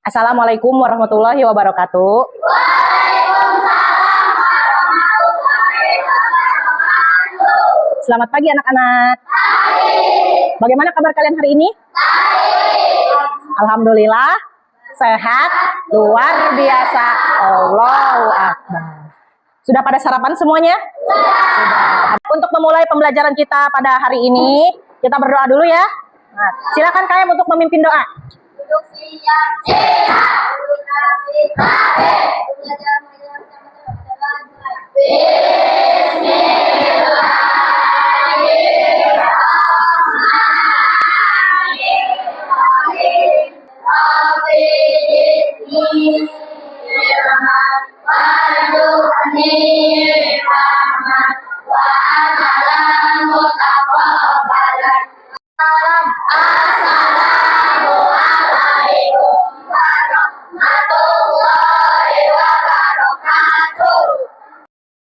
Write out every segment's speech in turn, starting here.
Assalamualaikum warahmatullahi wabarakatuh. Selamat pagi anak-anak. Bagaimana kabar kalian hari ini? Alhamdulillah, sehat, luar biasa. Allahu Akbar. Sudah pada sarapan semuanya? Sudah. Untuk memulai pembelajaran kita pada hari ini, kita berdoa dulu ya. Nah, silakan kalian untuk memimpin doa.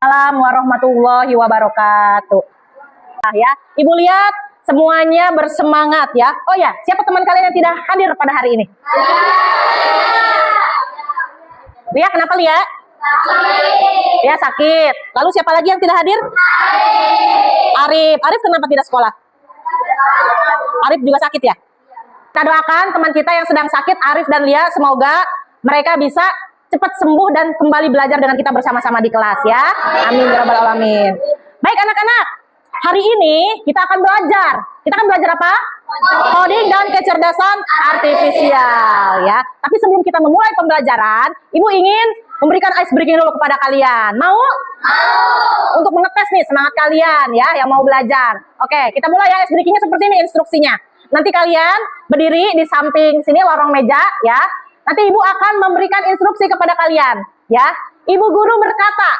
Assalamualaikum warahmatullahi wabarakatuh. Nah, ya, Ibu lihat semuanya bersemangat ya. Oh ya, siapa teman kalian yang tidak hadir pada hari ini? Lia, kenapa Lia? Sakit. Ya, sakit. Lalu siapa lagi yang tidak hadir? Arif. Arif kenapa tidak sekolah? Arif juga sakit ya? Kita doakan teman kita yang sedang sakit, Arif dan Lia, semoga mereka bisa cepat sembuh dan kembali belajar dengan kita bersama-sama di kelas ya. Amin ya rabbal alamin. Baik anak-anak, hari ini kita akan belajar. Kita akan belajar apa? Coding dan kecerdasan artifisial ya. Tapi sebelum kita memulai pembelajaran, Ibu ingin memberikan ice breaking dulu kepada kalian. Mau? Untuk mengetes nih semangat kalian ya yang mau belajar. Oke, kita mulai ya. Ice breakingnya seperti ini instruksinya. Nanti kalian berdiri di samping sini lorong meja ya. Nanti Ibu akan memberikan instruksi kepada kalian, ya. Ibu guru berkata,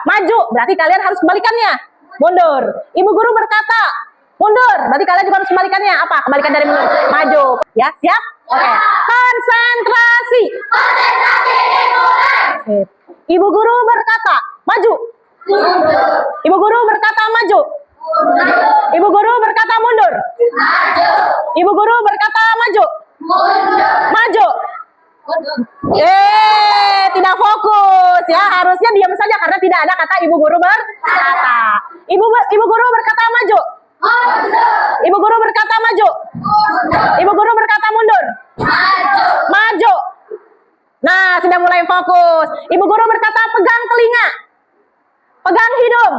maju, berarti kalian harus kebalikannya. Mundur. Ibu guru berkata, mundur, berarti kalian juga harus kebalikannya. Apa? Kebalikan dari mundur. Maju. Ya, siap? Oke. Konsentrasi. Konsentrasi dimulai. Ibu guru berkata, maju. Mundur. Ibu guru berkata, maju. Mundur. Ibu guru berkata, mundur. Maju. Ibu guru berkata, maju. Mundur. Maju. Tidak fokus ya, harusnya diam saja karena tidak ada kata ibu guru berkata. Ibu guru berkata maju. Ibu guru berkata maju. Ibu guru berkata mundur. Maju. Nah, sudah mulai fokus. Ibu guru berkata pegang telinga. Pegang hidung.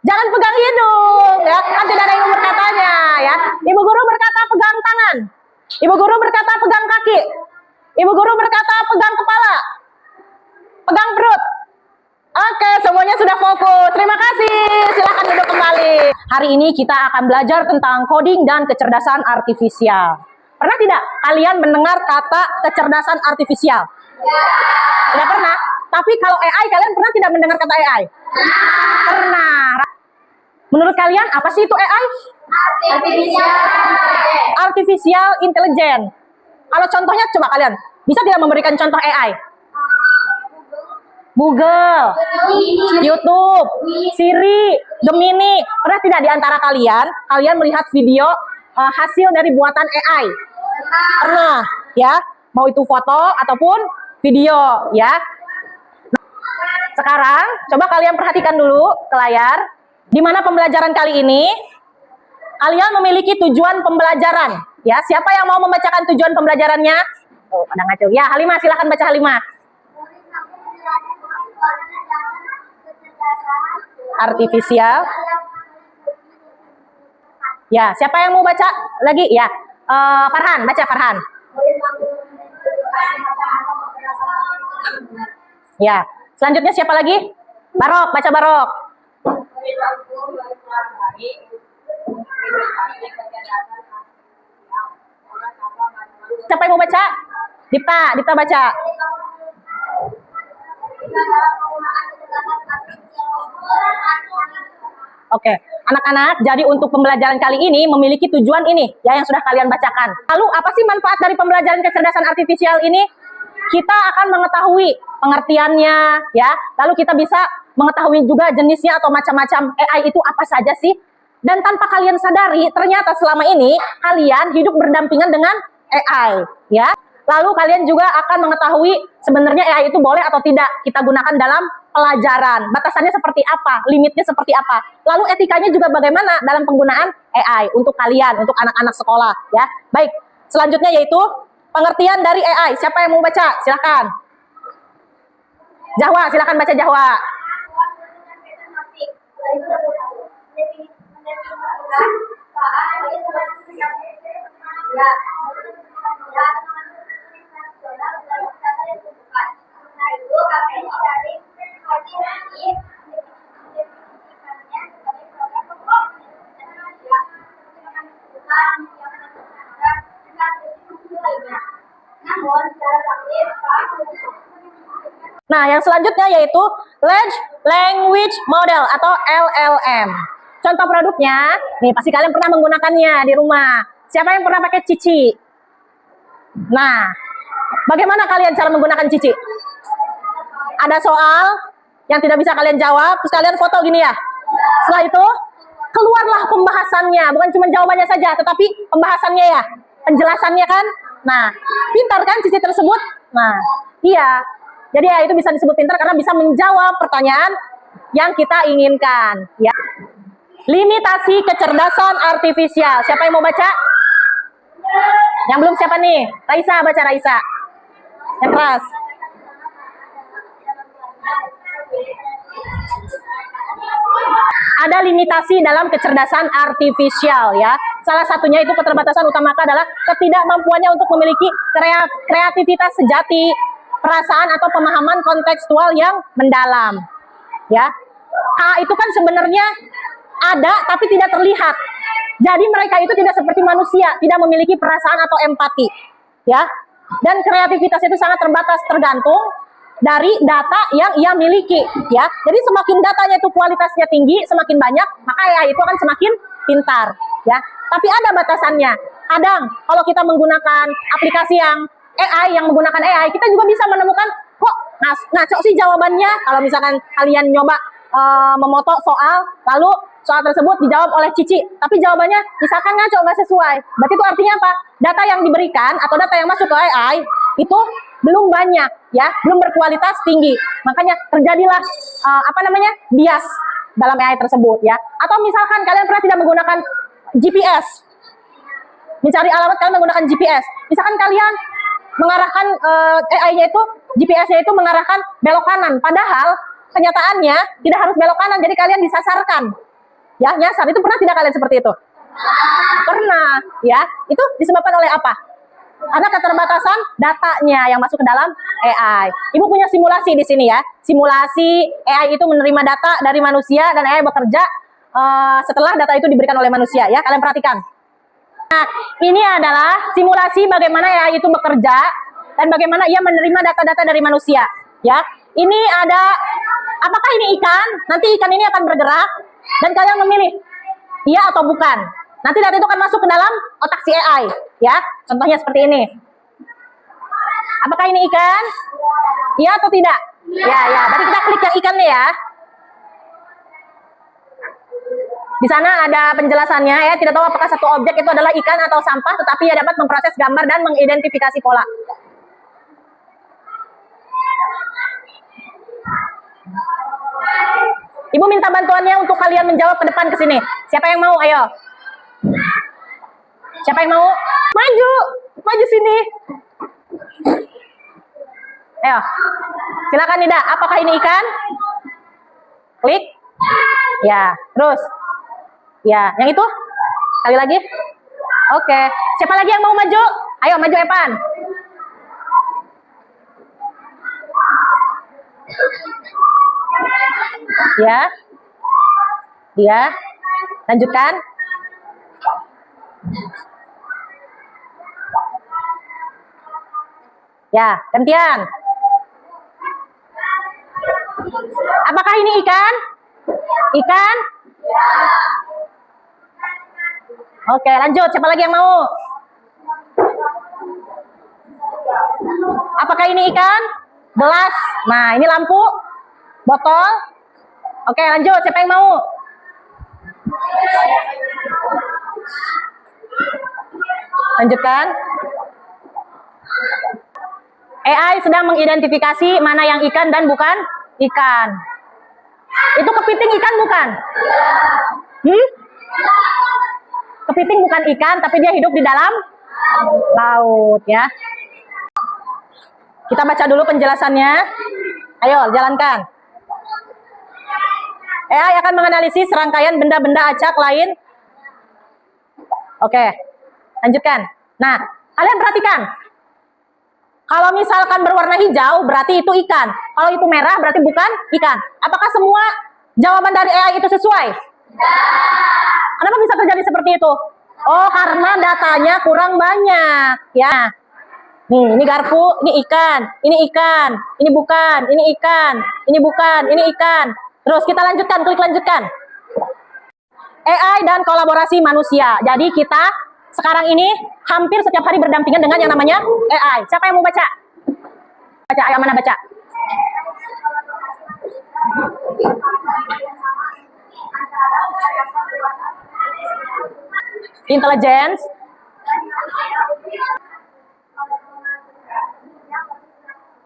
Jangan pegang hidung ya, kan tidak ada yang berkatanya ya. Ibu guru berkata pegang tangan. Ibu guru berkata pegang kaki. Ibu guru berkata pegang kepala, pegang perut. Oke, semuanya sudah fokus. Terima kasih. Silakan duduk kembali. Hari ini kita akan belajar tentang coding dan kecerdasan artifisial. Pernah tidak kalian mendengar kata kecerdasan artifisial? Tidak pernah. Tapi kalau AI, kalian pernah tidak mendengar kata AI? Pernah. Menurut kalian apa sih itu AI? Artificial Intelligence. Kalau contohnya coba kalian bisa tidak memberikan contoh AI? Google, YouTube, Siri, Gemini. Pernah tidak di antara kalian melihat video hasil dari buatan AI? Pernah, ya. Mau itu foto ataupun video, ya. Nah, sekarang coba kalian perhatikan dulu ke layar. Di mana pembelajaran kali ini kalian memiliki tujuan pembelajaran. Ya, siapa yang mau membacakan tujuan pembelajarannya? Oh, pada ngaco. Ya, Halimah, silakan baca Halimah. Artifisial. Ya, siapa yang mau baca lagi? Ya, Farhan, baca Farhan. Ya, selanjutnya siapa lagi? Barok, baca Barok. Siapa yang mau baca? Dipta baca. Oke, anak-anak, jadi untuk pembelajaran kali ini memiliki tujuan ini, ya yang sudah kalian bacakan. Lalu apa sih manfaat dari pembelajaran kecerdasan artifisial ini? Kita akan mengetahui pengertiannya, ya. Lalu kita bisa mengetahui juga jenisnya atau macam-macam AI itu apa saja sih. Dan tanpa kalian sadari, ternyata selama ini kalian hidup berdampingan dengan AI, ya. Lalu kalian juga akan mengetahui sebenarnya AI itu boleh atau tidak kita gunakan dalam pelajaran. Batasannya seperti apa, limitnya seperti apa. Lalu etikanya juga bagaimana dalam penggunaan AI untuk kalian, untuk anak-anak sekolah, ya. Baik, selanjutnya yaitu pengertian dari AI. Siapa yang mau baca? Silakan. Jahwa, silakan baca Jahwa. Nah, yang selanjutnya yaitu Large Language Model atau LLM. Contoh produknya, nih pasti kalian pernah menggunakannya di rumah. Siapa yang pernah pakai Cici? Nah, bagaimana kalian cara menggunakan Cici? Ada soal yang tidak bisa kalian jawab, terus kalian foto gini ya. Setelah itu, keluarlah pembahasannya. Bukan cuma jawabannya saja, tetapi pembahasannya ya. Penjelasannya kan. Nah, pintar kan Cici tersebut? Nah, iya. Jadi ya itu bisa disebut pintar karena bisa menjawab pertanyaan yang kita inginkan. Ya. Limitasi kecerdasan artifisial. Siapa yang mau baca? Yang belum siapa nih? Raisa, baca Raisa. Yang keras. Ada limitasi dalam kecerdasan artifisial ya. Salah satunya itu keterbatasan utama adalah ketidakmampuannya untuk memiliki kreativitas sejati, perasaan atau pemahaman kontekstual yang mendalam. Ya. Itu kan sebenarnya ada tapi tidak terlihat. Jadi mereka itu tidak seperti manusia, tidak memiliki perasaan atau empati. Ya. Dan kreativitas itu sangat terbatas, tergantung dari data yang ia miliki, ya. Jadi semakin datanya itu kualitasnya tinggi, semakin banyak, maka AI itu akan semakin pintar, ya. Tapi ada batasannya. Kadang kalau kita menggunakan aplikasi yang AI, yang menggunakan AI, kita juga bisa menemukan kok ngaco sih jawabannya. Kalau misalkan kalian nyoba memoto soal, lalu soal tersebut dijawab oleh Cici, tapi jawabannya misalkan ngaco, nggak sesuai. Berarti itu artinya apa? Data yang diberikan atau data yang masuk ke AI itu belum banyak, ya, belum berkualitas tinggi. Makanya terjadilah bias dalam AI tersebut, ya. Atau misalkan kalian pernah tidak menggunakan GPS, mencari alamat kalian menggunakan GPS. Misalkan kalian mengarahkan AI-nya itu, GPS-nya itu mengarahkan belok kanan, padahal kenyataannya tidak harus belok kanan, jadi kalian disasarkan. Ya, nyasar. Itu pernah tidak kalian seperti itu? Pernah, ya. Itu disebabkan oleh apa? Karena keterbatasan datanya yang masuk ke dalam AI. Ibu punya simulasi di sini ya. Simulasi AI itu menerima data dari manusia dan AI bekerja setelah data itu diberikan oleh manusia ya. Kalian perhatikan. Nah, ini adalah simulasi bagaimana AI itu bekerja dan bagaimana ia menerima data-data dari manusia. Ya, ini ada, apakah ini ikan? Nanti ikan ini akan bergerak dan kalian memilih iya atau bukan. Nanti data itu akan masuk ke dalam otak si AI, ya. Contohnya seperti ini. Apakah ini ikan? Iya atau tidak? Ya, ya. Berarti kita klik yang ikannya ya. Di sana ada penjelasannya ya. Tidak tahu apakah satu objek itu adalah ikan atau sampah, tetapi ia dapat memproses gambar dan mengidentifikasi pola. Ibu minta bantuannya untuk kalian menjawab ke depan ke sini. Siapa yang mau? Ayo. Siapa yang mau? Maju. Maju sini. Ayo. Silakan Nida. Apakah ini ikan? Klik. Ya. Terus. Ya. Yang itu? Sekali lagi. Oke. Siapa lagi yang mau maju? Ayo maju Evan. Ya. Ya. Lanjutkan. Ya, gantian. Apakah ini ikan? Ikan? Oke, lanjut. Siapa lagi yang mau? Apakah ini ikan? Gelas. Nah, ini lampu. Botol. Oke, lanjut. Siapa yang mau? Lanjutkan. AI sedang mengidentifikasi mana yang ikan dan bukan ikan. Itu kepiting ikan bukan? Kepiting bukan ikan, tapi dia hidup di dalam laut ya. Kita baca dulu penjelasannya. Ayo, jalankan. AI akan menganalisis serangkaian benda-benda acak lain. Oke, lanjutkan. Nah, kalian perhatikan. Kalau misalkan berwarna hijau, berarti itu ikan. Kalau itu merah, berarti bukan ikan. Apakah semua jawaban dari AI itu sesuai? Kenapa bisa terjadi seperti itu? Oh, karena datanya kurang banyak. Ya. Nih, ini garpu, ini ikan, ini bukan, ini ikan, ini bukan, ini ikan. Terus kita lanjutkan, klik lanjutkan. AI dan kolaborasi manusia. Jadi kita sekarang ini hampir setiap hari berdampingan dengan yang namanya AI. Siapa yang mau baca? Baca, ayo mana baca? Intelligence.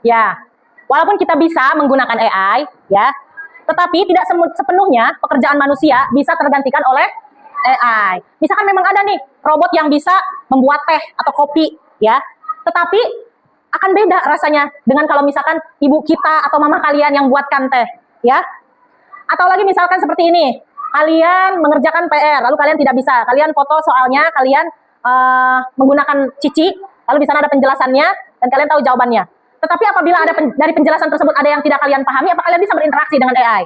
Ya, walaupun kita bisa menggunakan AI, ya, tetapi tidak sepenuhnya pekerjaan manusia bisa tergantikan oleh AI. Misalkan memang ada nih robot yang bisa membuat teh atau kopi, ya, tetapi akan beda rasanya dengan kalau misalkan ibu kita atau mama kalian yang buatkan teh, ya. Atau lagi misalkan seperti ini, kalian mengerjakan PR, lalu kalian tidak bisa, kalian foto soalnya, kalian menggunakan cici, lalu di sana ada penjelasannya dan kalian tahu jawabannya. Tetapi apabila ada dari penjelasan tersebut ada yang tidak kalian pahami, apa kalian bisa berinteraksi dengan AI?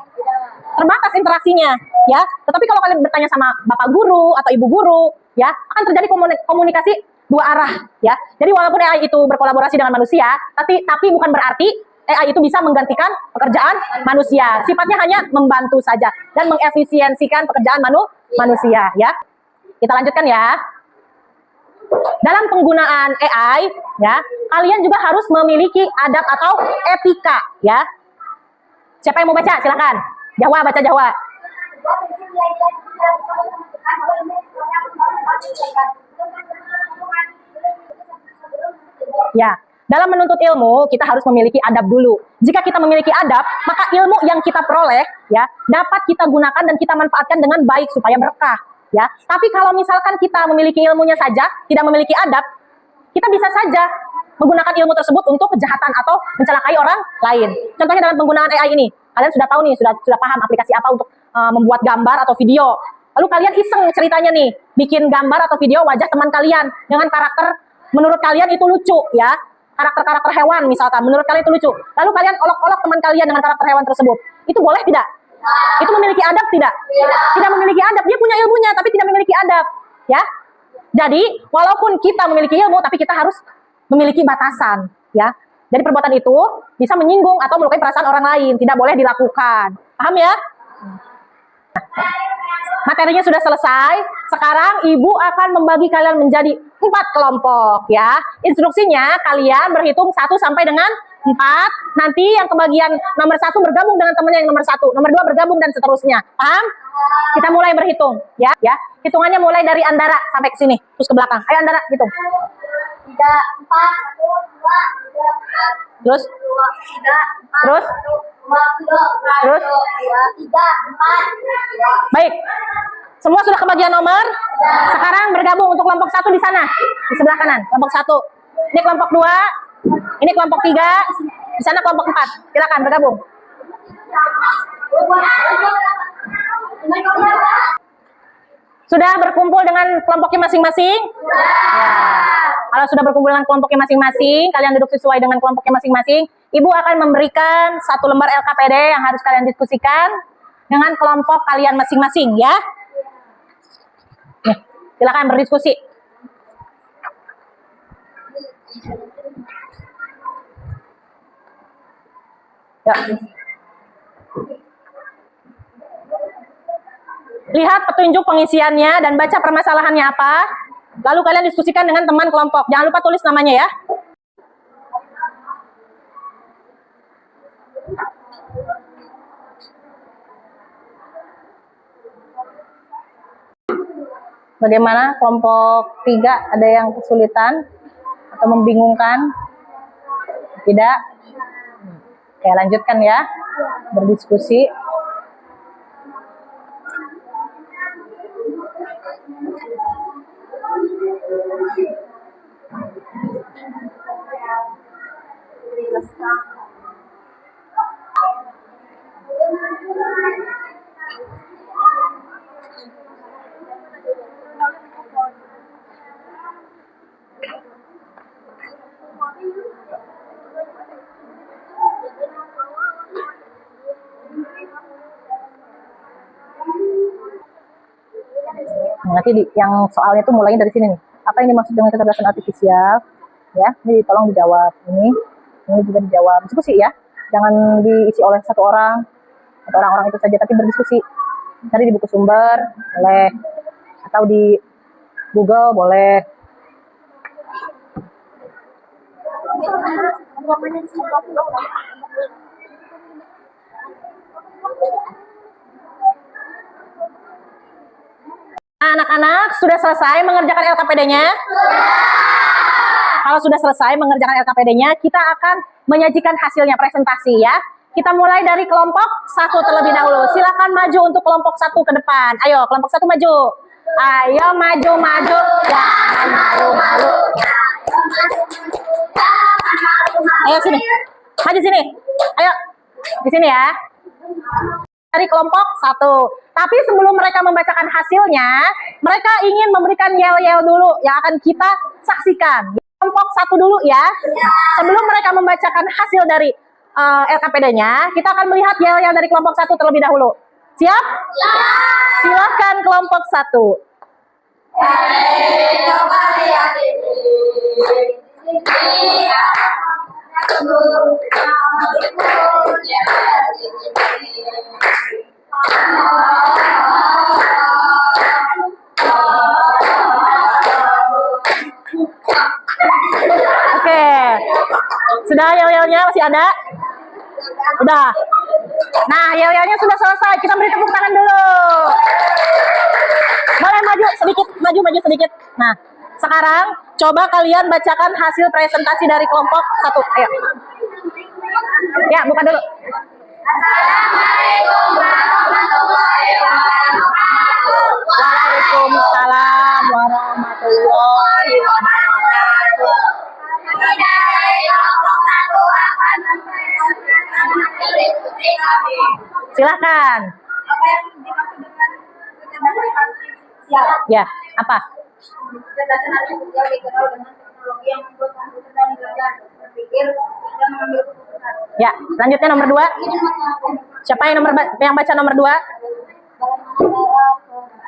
Terbatas interaksinya, ya. Tetapi kalau kalian bertanya sama bapak guru atau ibu guru, ya, akan terjadi komunikasi dua arah, ya. Jadi walaupun AI itu berkolaborasi dengan manusia, tapi bukan berarti AI itu bisa menggantikan pekerjaan manusia. Sifatnya hanya membantu saja dan mengefisiensikan pekerjaan manusia, ya. Kita lanjutkan ya. Dalam penggunaan AI, ya, kalian juga harus memiliki adab atau etika, ya. Siapa yang mau baca? Silakan. Jawa, baca Jawa. Ya, dalam menuntut ilmu kita harus memiliki adab dulu. Jika kita memiliki adab, maka ilmu yang kita peroleh, ya, dapat kita gunakan dan kita manfaatkan dengan baik supaya berkah. Ya, tapi kalau misalkan kita memiliki ilmunya saja, tidak memiliki adab, kita bisa saja menggunakan ilmu tersebut untuk kejahatan atau mencelakai orang lain. Contohnya dalam penggunaan AI ini, kalian sudah tahu nih, sudah paham aplikasi apa untuk membuat gambar atau video. Lalu kalian iseng ceritanya nih, bikin gambar atau video wajah teman kalian dengan karakter menurut kalian itu lucu, ya. Karakter-karakter hewan misalkan, menurut kalian itu lucu. Lalu kalian olok-olok teman kalian dengan karakter hewan tersebut. Itu boleh tidak? Itu memiliki adab tidak? Tidak memiliki adab. Dia punya ilmunya tapi tidak memiliki adab, ya. Jadi walaupun kita memiliki ilmu tapi kita harus memiliki batasan, ya. Jadi perbuatan itu bisa menyinggung atau melukai perasaan orang lain, tidak boleh dilakukan. Paham ya? Materinya sudah selesai. Sekarang ibu akan membagi kalian menjadi 4 kelompok, ya. Instruksinya kalian berhitung 1 sampai dengan 4. Nanti yang kebagian nomor 1 bergabung dengan temannya yang nomor 1, nomor 2 bergabung dan seterusnya. Paham? Kita mulai berhitung, ya. Hitungannya mulai dari Andara sampai ke sini, terus ke belakang. Ayo Andara, hitung. 3, 4, 1, 2, 3, 4. Terus? 2, 3, 4. Terus? 2, 3, Terus? 2, 3, 4. Baik. Semua sudah kebagian nomor. Sekarang bergabung untuk kelompok 1 di sana, di sebelah kanan. Kelompok 1. Ini kelompok 2. Ini kelompok 3. Di sana kelompok 4. Silakan bergabung. Sudah berkumpul dengan kelompoknya masing-masing? Kalau sudah berkumpul dengan kelompoknya masing-masing, kalian duduk sesuai dengan kelompoknya masing-masing. Ibu akan memberikan 1 lembar LKPD yang harus kalian diskusikan dengan kelompok kalian masing-masing, ya. Nih, silakan berdiskusi. Ya. Lihat petunjuk pengisiannya dan baca permasalahannya apa. Lalu kalian diskusikan dengan teman kelompok. Jangan lupa tulis namanya ya. Bagaimana kelompok 3, ada yang kesulitan atau membingungkan? Tidak? Oke, lanjutkan ya. Berdiskusi. Nanti yang soalnya tuh mulainya dari sini nih. Apa yang dimaksud dengan kecerdasan artifisial? Ya, ini tolong dijawab. Ini juga dijawab. Diskusi ya. Jangan diisi oleh satu orang atau orang-orang itu saja, tapi berdiskusi. Cari di buku sumber, boleh. Atau di Google, boleh. Anak-anak, sudah selesai mengerjakan LKPD-nya? Kalau sudah selesai mengerjakan LKPD-nya, kita akan menyajikan hasilnya presentasi ya. Kita mulai dari kelompok 1 terlebih dahulu. Silakan maju untuk kelompok 1 ke depan. Ayo, kelompok 1 maju. Ayo maju-maju. Jangan malu-malu. Ayo sini. Maju sini. Ayo. Di sini ya. Dari kelompok 1. Tapi sebelum mereka membacakan hasilnya, mereka ingin memberikan yel-yel dulu yang akan kita saksikan. Kelompok 1 dulu ya. Sebelum mereka membacakan hasil dari LKPD-nya, kita akan melihat yel-yel dari kelompok 1 terlebih dahulu. Siap? Silahkan kelompok 1. Oke. Sudah yel-yelnya masih ada? Udah. Nah, yel-yelnya sudah selesai. Kita beri tepuk tangan dulu. Boleh maju sedikit, maju sedikit. Nah, sekarang coba kalian bacakan hasil presentasi dari kelompok 1. Ayo. Ya, buka dulu. Assalamualaikum warahmatullahi wabarakatuh. Waalaikumsalam warahmatullahi wabarakatuh. Silakan. Apa yang dimaksud dengan kecerdasan artifisial? Ya, apa? Kecerdasan artifisial dikenal dengan teknologi yang membuat komputer dan belajar berpikir dan mengambil keputusan. Ya, selanjutnya nomor 2. Siapa yang baca nomor 2?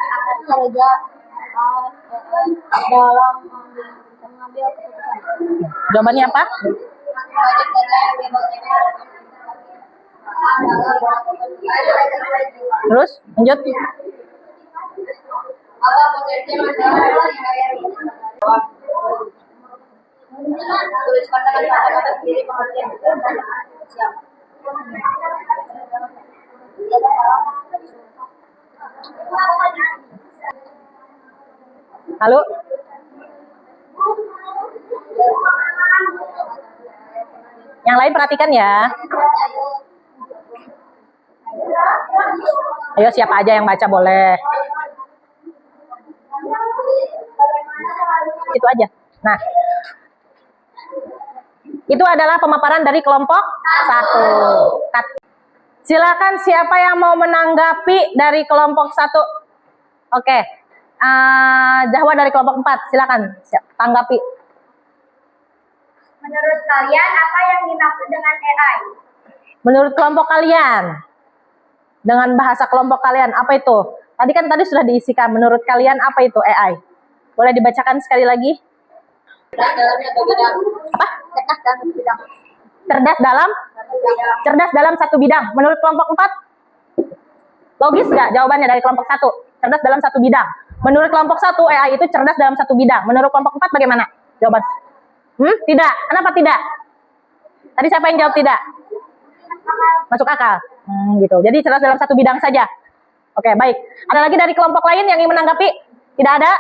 Akan kerja dalam mengambil keputusan. Jawabannya apa? Terus, lanjut. Apa potensi masalah tuliskan dengan kata-kata sendiri pengertian kecerdasan artifisial. Halo? Yang lain perhatikan ya. Ayo siapa aja yang baca boleh. Itu aja. Nah, itu adalah pemaparan dari kelompok 1. Silakan siapa yang mau menanggapi dari kelompok 1. Oke. Jahwa dari kelompok 4. Silakan tanggapi. Menurut kalian apa yang dimaksud dengan AI? Menurut kelompok kalian, dengan bahasa kelompok kalian, apa itu? Tadi sudah diisikan. Menurut kalian apa itu AI? Boleh dibacakan sekali lagi? Cerdas dalam satu bidang. Apa? Cerdas dalam satu bidang. Cerdas dalam satu bidang. Menurut kelompok 4? Logis nggak jawabannya dari kelompok 1? Cerdas dalam satu bidang. Menurut kelompok 1, AI itu cerdas dalam satu bidang. Menurut kelompok 4 bagaimana? Jawaban? Tidak. Kenapa tidak? Tadi siapa yang jawab tidak? Masuk akal. Gitu. Jadi cerdas dalam satu bidang saja. Oke, baik. Ada lagi dari kelompok lain yang ingin menanggapi? Tidak ada?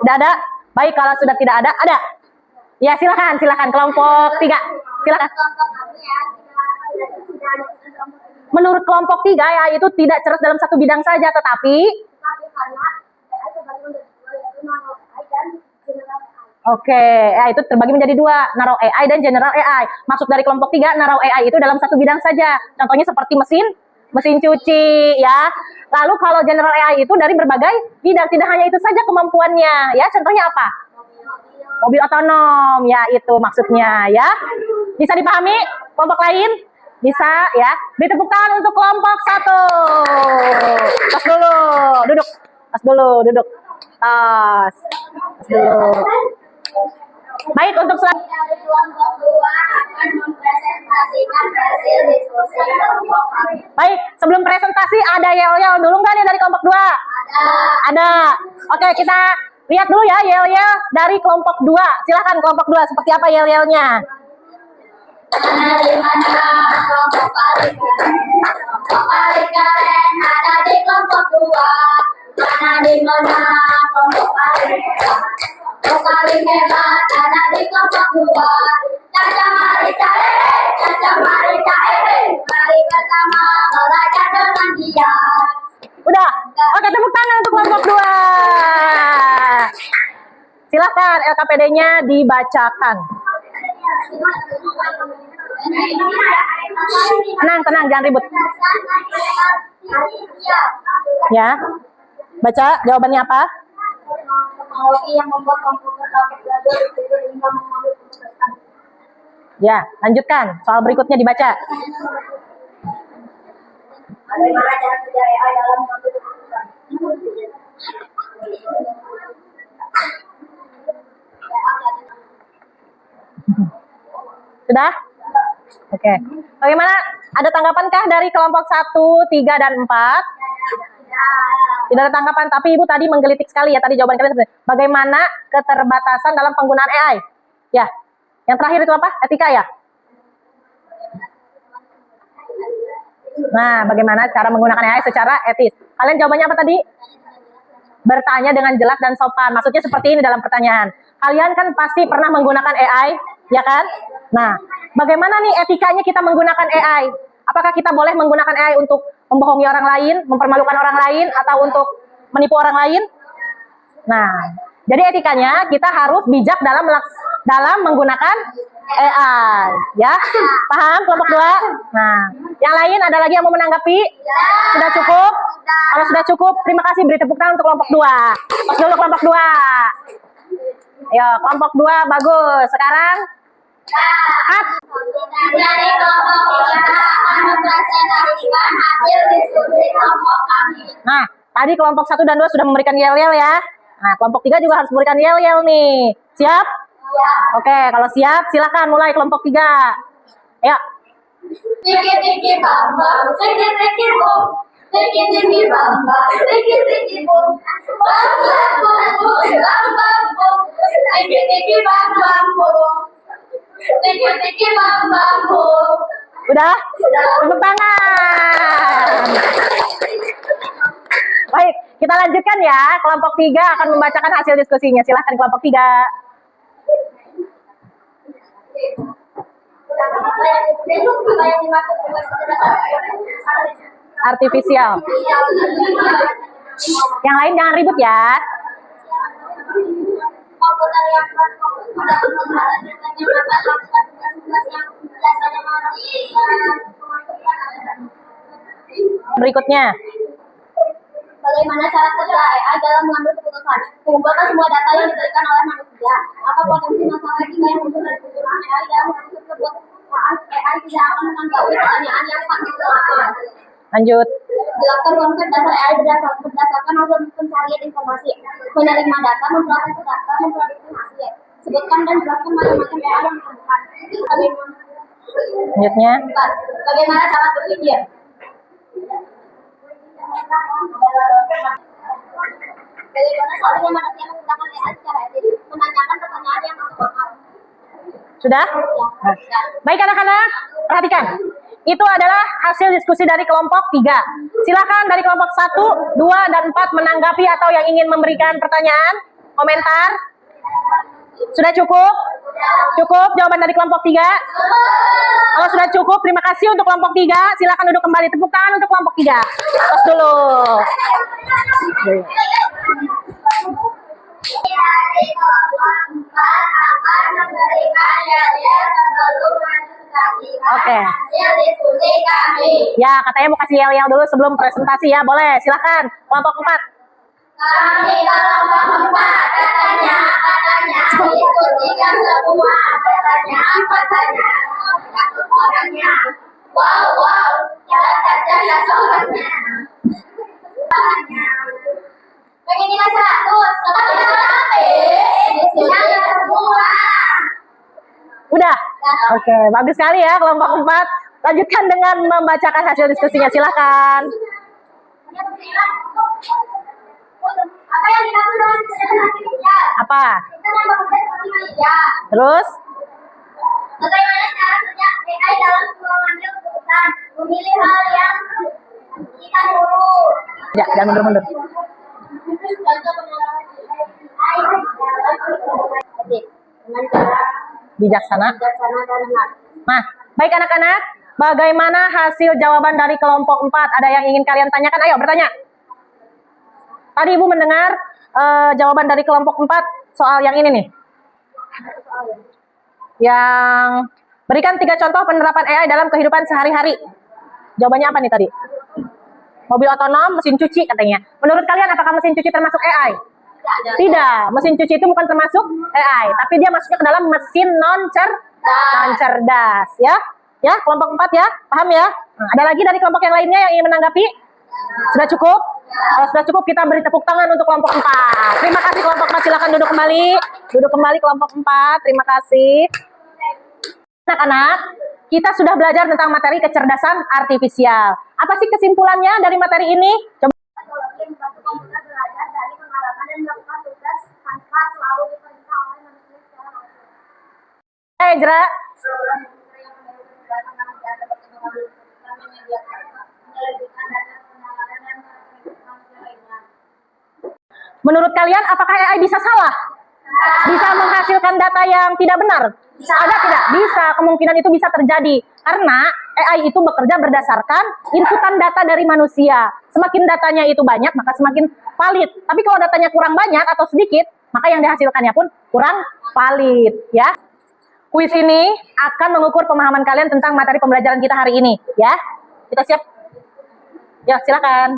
Tidak ada? Baik, kalau sudah tidak ada, ada? Ya, silakan kelompok 3. Silakan. Kelompok kami ya, tidak ada kelompok ini. Menurut kelompok 3 ya, itu tidak cerdas dalam satu bidang saja, tetapi Tapi karena AI terbagi menjadi dua, yaitu nano AI dan general AI. oke, ya itu terbagi menjadi dua, narrow AI dan general AI. Masuk dari kelompok 3, narrow AI itu dalam satu bidang saja. Contohnya seperti mesin cuci, ya. Lalu kalau general AI itu dari berbagai bidang, tidak hanya itu saja kemampuannya, ya. Contohnya apa? Mobil otonom, ya itu maksudnya, ya. Bisa dipahami? Kelompok lain? Bisa, ya. Beri tepuk tangan untuk kelompok 1. Tas dulu, duduk. Tas dulu, duduk. Tas dulu. Baik, untuk selanjutnya. Dari kelompok 2 akan mempresentasikan hasil diskusi kelompok kami. Baik, sebelum presentasi ada yel-yel dulu nggak nih dari kelompok 2? Ada. Oke, kita lihat dulu ya yel-yel dari kelompok 2. Silahkan kelompok 2, seperti apa yel-yelnya? Mana di mana kelompok paling keren? Kelompok paling keren ada di kelompok 2. Mana di mana kelompok paling hebat? Kelompok paling hebat ada di kelompok 2. Caca Marita, Caca Marita, mari bersama belajar dengan dia. Udah? Oke, tepuk tangan untuk kelompok 2. Silahkan LKPD-nya dibacakan. Tenang, jangan ribut. Ya. Baca jawabannya apa? Teknologi yang membuat komputer dapat belajar hingga mengambil keputusan. Ya, lanjutkan. Soal berikutnya dibaca. Bagaimana cara kerja AI dalam mengambil keputusan? Sudah? Oke. Bagaimana? Ada tanggapankah dari kelompok 1, 3, dan 4? Tidak ada tanggapan, tapi Ibu tadi menggelitik sekali ya tadi jawaban kalian seperti bagaimana keterbatasan dalam penggunaan AI? Ya. Yang terakhir itu apa? Etika ya? Nah, bagaimana cara menggunakan AI secara etis? Kalian jawabannya apa tadi? Bertanya dengan jelas dan sopan. Maksudnya seperti ini dalam pertanyaan. Kalian kan pasti pernah menggunakan AI, ya kan? Nah, bagaimana nih etikanya kita menggunakan AI? Apakah kita boleh menggunakan AI untuk membohongi orang lain, mempermalukan orang lain, atau untuk menipu orang lain? Nah, jadi etikanya kita harus bijak dalam menggunakan AI, ya. Paham kelompok 2? Nah, yang lain ada lagi yang mau menanggapi? Sudah cukup? Kalau sudah cukup, terima kasih, beri tepuk tangan untuk kelompok 2. Pas dulu kelompok 2. Ayo, kelompok 2 bagus. Sekarang cut. Dari kelompok 3 akan mempresentasikan hasil diskusi kelompok kami. Nah, tadi kelompok 1 dan 2 sudah memberikan yel-yel ya. Nah, kelompok 3 juga harus memberikan yel-yel nih. Siap? Oke, kalau siap silakan mulai kelompok 3. Ayo. Tiki-tiki bamba, tiki-tiki bom. Tiki-tiki bamba, tiki-tiki bom. Bam bam bom bom, bam bam bom. Tiki-tiki bam bam bom. Tiki-tiki bam bam bom. Udah? Tepuk tangan. Baik, kita lanjutkan ya. Kelompok 3 akan membacakan hasil diskusinya. Silahkan kelompok 3. Artifisial. Yang lain jangan ribut ya. Komputer yang berfokus pada penggunaan internet yang dapat melakukan tugas-tugas yang biasanya Berikutnya. Bagaimana cara kerja AI dalam mengambil keputusan? Mengumpulkan semua data yang diberikan oleh manusia. Apa potensi masalah etika yang muncul dari penggunaan AI dalam hal tersebut? AI tidak akan menanggapi pertanyaan yang tak dijelaskan. Lanjut. Jelaskan konsep dasar AI berdasarkan hasil pencarian informasi. Menerima data, memproses data, memprediksi hasil. Sebutkan dan jelaskan macam-macam AI yang ditemukan. Lanjutnya. Bagaimana cara berpikir? Bagaimana seharusnya manusia menggunakan AI secara etis? Menanyakan pertanyaan yang masuk akal. Sudah? Nah. Baik anak-anak, perhatikan. Itu adalah hasil diskusi dari kelompok 3. Silakan dari kelompok 1, 2, dan 4 menanggapi atau yang ingin memberikan pertanyaan, komentar. Sudah cukup? Cukup jawaban dari kelompok 3? Kalau sudah cukup, terima kasih untuk kelompok 3. Silakan duduk kembali. Tepuk tangan untuk kelompok 3. Tos dulu. Dari kelompok 4 akan memberikan yel-yel sebelum presentasikan Oke. hasil diskusi kami. Ya, katanya mau kasih yel-yel dulu sebelum presentasi ya. Boleh, silakan. Kelompok 4. Kami kelompok 4 katanya diskusikan semua katanya orangnya. Wow, jalan saja orangnya. Pengen nilai 100, tapi diskusinya semua. Udah? Oke, bagus sekali ya kelompok 4. Lanjutkan dengan membacakan hasil diskusinya. Silakan. Apa yang dimaksud dengan kerja? Apa? Kita yang bekerja seperti manusia. Terus? Bagaimana cara kerja AI dalam mengambil keputusan, memilih hal yang kita urus. Ya, jangan mundur-mundur. Contoh penerapan AI dengan cara Bijaksana. bijaksana dan benar. Nah, baik anak-anak, bagaimana hasil jawaban dari kelompok 4? Ada yang ingin kalian tanyakan? Ayo bertanya. Tadi Ibu mendengar jawaban dari kelompok 4 soal yang ini nih. Yang berikan 3 contoh penerapan AI dalam kehidupan sehari-hari. Jawabannya apa nih tadi? Mobil otonom, mesin cuci katanya. Menurut kalian apakah mesin cuci termasuk AI? Tidak, mesin cuci itu bukan termasuk AI, tapi dia masuknya ke dalam mesin non cerdas, ya. Ya, kelompok 4 ya, paham ya? Nah, ada lagi dari kelompok yang lainnya yang ingin menanggapi? Sudah cukup? Kalau sudah cukup, kita beri tepuk tangan untuk kelompok 4. Terima kasih kelompok 4, silakan duduk kembali. Duduk kembali kelompok 4, terima kasih. Anak-anak, kita sudah belajar tentang materi kecerdasan artifisial. Apa sih kesimpulannya dari materi ini? Coba. Komputer belajar dari pengalaman dan melakukan tugas tanpa selalu diperintah oleh manusia secara langsung. Ezra, menurut kalian apakah AI bisa salah? Bisa menghasilkan data yang tidak benar? Ada tidak? Bisa, kemungkinan itu bisa terjadi. Karena AI itu bekerja berdasarkan inputan data dari manusia. Semakin datanya itu banyak, maka semakin valid. Tapi kalau datanya kurang banyak atau sedikit, maka yang dihasilkannya pun kurang valid. Ya. Kuis ini akan mengukur pemahaman kalian tentang materi pembelajaran kita hari ini. Ya, kita siap? Ya, silakan.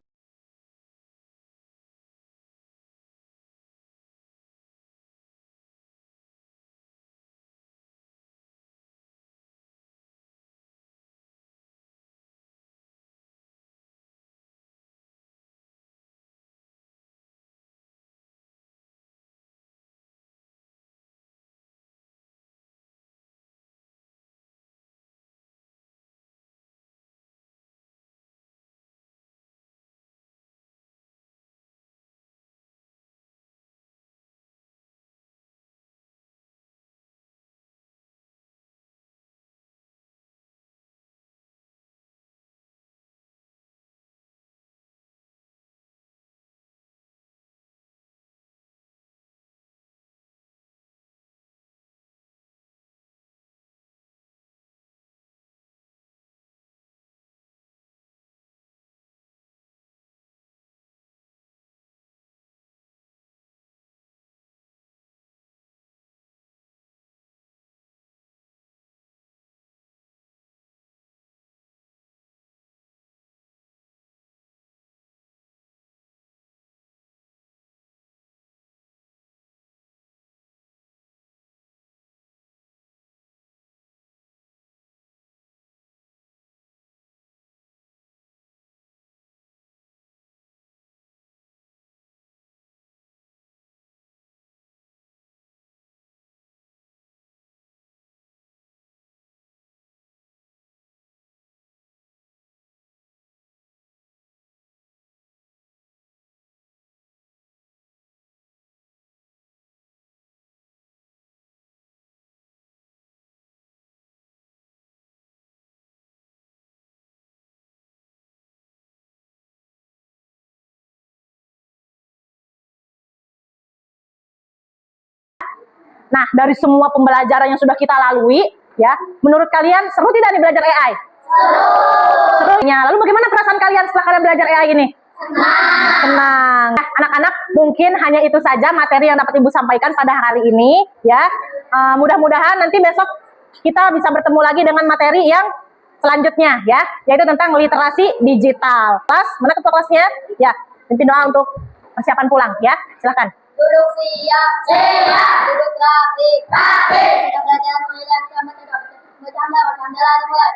Nah, dari semua pembelajaran yang sudah kita lalui, ya, menurut kalian seru tidak nih belajar AI? Seru. Lalu bagaimana perasaan kalian setelah kalian belajar AI ini? Senang. Nah, anak-anak, mungkin hanya itu saja materi yang dapat Ibu sampaikan pada hari ini, ya. Mudah-mudahan nanti besok kita bisa bertemu lagi dengan materi yang selanjutnya, ya, yaitu tentang literasi digital. Kelas, mana ketua kelasnya? Ya, pimpin doa untuk persiapan pulang, ya. Silakan. Duduk siap, siap. Duduk rapi, rapi. Sudah belajar mulai lagi sama tidak bercanda dimulai.